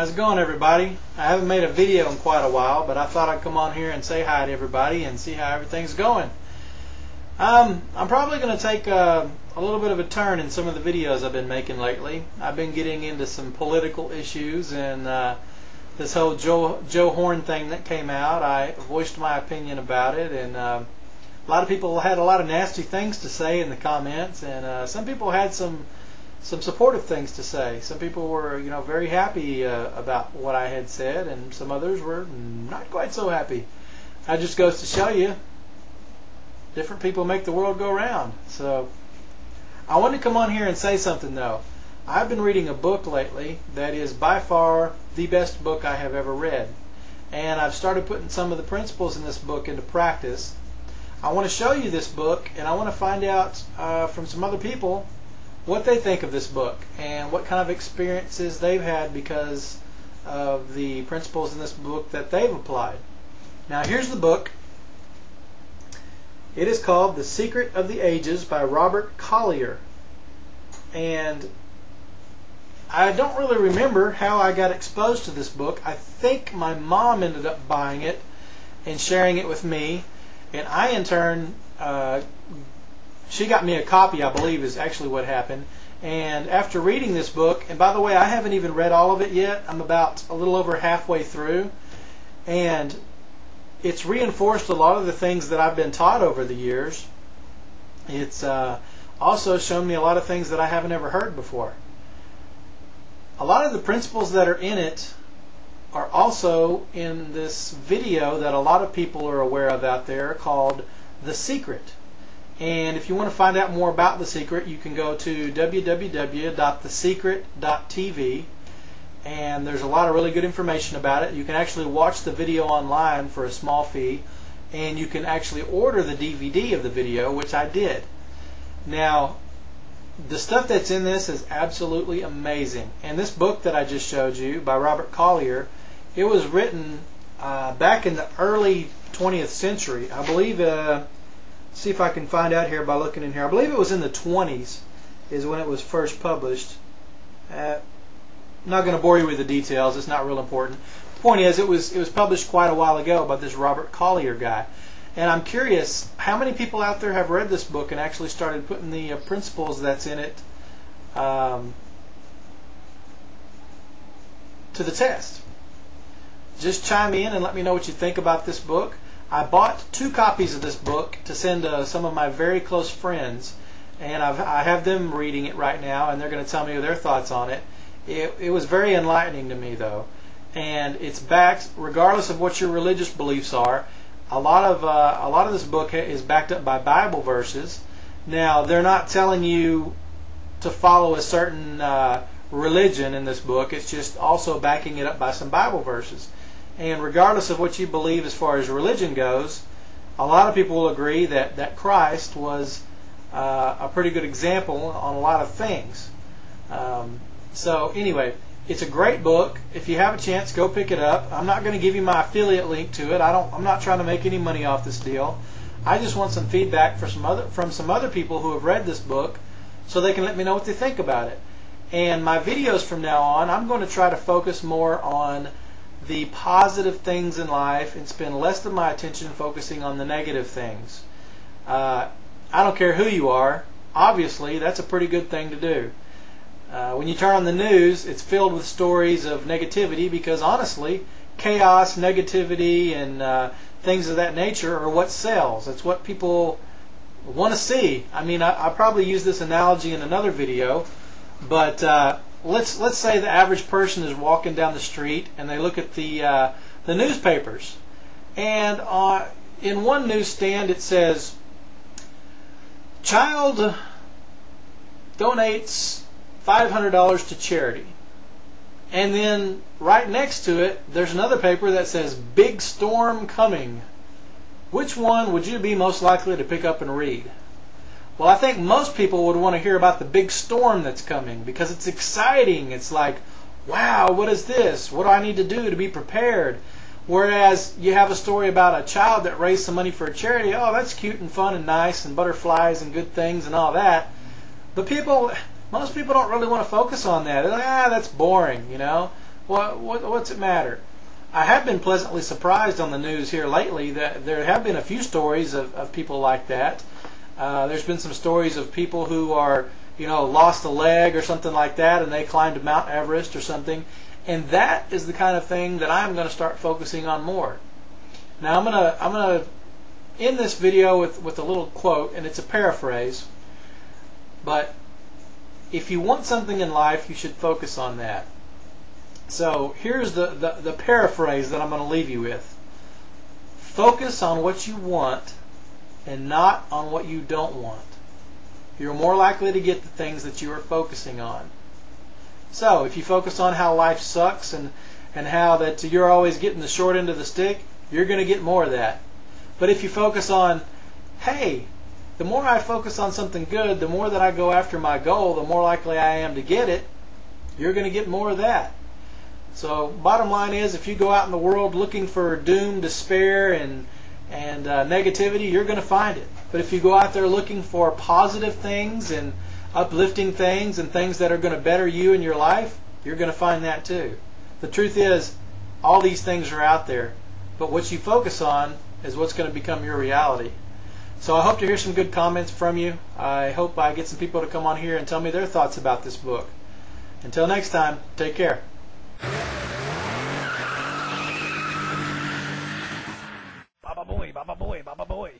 How's it going, everybody? I haven't made a video in quite a while, but I thought I'd come on here and say hi to everybody and see how everything's going. I'm probably going to take a little bit of a turn in some of the videos I've been making lately. I've been getting into some political issues and this whole Joe Horn thing that came out. I voiced my opinion about it, and a lot of people had a lot of nasty things to say in the comments, and some people had some supportive things to say. Some people were, very happy about what I had said, and some others were not quite so happy. That just goes to show you, different people make the world go round. So I wanted to come on here and say something, though. I've been reading a book lately that is by far the best book I have ever read, and I've started putting some of the principles in this book into practice. I want to show you this book, and I want to find out from some other people what they think of this book and what kind of experiences they've had because of the principles in this book that they've applied. Now, here's the book. It is called The Secret of the Ages by Robert Collier. And I don't really remember how I got exposed to this book. I think my mom ended up buying it and sharing it with me, and I in turn she got me a copy, I believe, is actually what happened. And after reading this book, and by the way, I haven't even read all of it yet. I'm about a little over halfway through. And it's reinforced a lot of the things that I've been taught over the years. It's also shown me a lot of things that I haven't ever heard before. A lot of the principles that are in it are also in this video that a lot of people are aware of out there called The Secret. And if you want to find out more about The Secret, you can go to www.thesecret.tv, and there's a lot of really good information about it. You can actually watch the video online for a small fee, and you can actually order the DVD of the video, which I did. Now, the stuff that's in this is absolutely amazing. And this book that I just showed you by Robert Collier, it was written back in the early 20th century. I believe see if I can find out here by looking in here. I believe it was in the 20s is when it was first published. I'm not going to bore you with the details. It's not real important. The point is, it was published quite a while ago by this Robert Collier guy. And I'm curious, how many people out there have read this book and actually started putting the principles that's in it to the test? Just chime in and let me know what you think about this book. I bought 2 copies of this book to send to some of my very close friends, and I have them reading it right now, and they're going to tell me their thoughts on it. It was very enlightening to me, though, and it's backed, regardless of what your religious beliefs are. A lot of this book is backed up by Bible verses. Now, they're not telling you to follow a certain religion in this book. It's just also backing it up by some Bible verses. And regardless of what you believe as far as religion goes, a lot of people will agree that Christ was a pretty good example on a lot of things. So anyway, it's a great book. If you have a chance, go pick it up. I'm not going to give you my affiliate link to it. I'm not trying to make any money off this deal. I just want some feedback from some other people who have read this book, so they can let me know what they think about it. And my videos from now on, I'm going to try to focus more on the positive things in life and spend less of my attention focusing on the negative things. I don't care who you are. Obviously, that's a pretty good thing to do. When you turn on the news, it's filled with stories of negativity because, honestly, chaos, negativity, and things of that nature are what sells. It's what people want to see. I mean, I'll probably use this analogy in another video, but let's say the average person is walking down the street and they look at the newspapers, and in one newsstand it says, "Child donates $500 to charity," and then right next to it there's another paper that says, "Big storm coming." Which one would you be most likely to pick up and read? Well, I think most people would want to hear about the big storm that's coming because it's exciting. It's like, wow, what is this? What do I need to do to be prepared? Whereas you have a story about a child that raised some money for a charity. Oh, that's cute and fun and nice and butterflies and good things and all that. But most people don't really want to focus on that. They're like, that's boring, What's it matter? I have been pleasantly surprised on the news here lately that there have been a few stories of people like that. There's been some stories of people who are, lost a leg or something like that, and they climbed Mount Everest or something. And that is the kind of thing that I'm going to start focusing on more. Now I'm gonna end this video with a little quote, and it's a paraphrase. But if you want something in life, you should focus on that. So here's the paraphrase that I'm going to leave you with. Focus on what you want and not on what you don't want. You're more likely to get the things that you are focusing on. So if you focus on how life sucks and how that you're always getting the short end of the stick, you're going to get more of that. But if you focus on, hey, the more I focus on something good, the more that I go after my goal, the more likely I am to get it, you're going to get more of that. So bottom line is, if you go out in the world looking for doom, despair, and negativity, you're going to find it. But if you go out there looking for positive things and uplifting things and things that are going to better you in your life, you're going to find that too. The truth is, all these things are out there, but what you focus on is what's going to become your reality. So I hope to hear some good comments from you. I hope I get some people to come on here and tell me their thoughts about this book. Until next time, take care. Baba boy, baba boy, baba boy.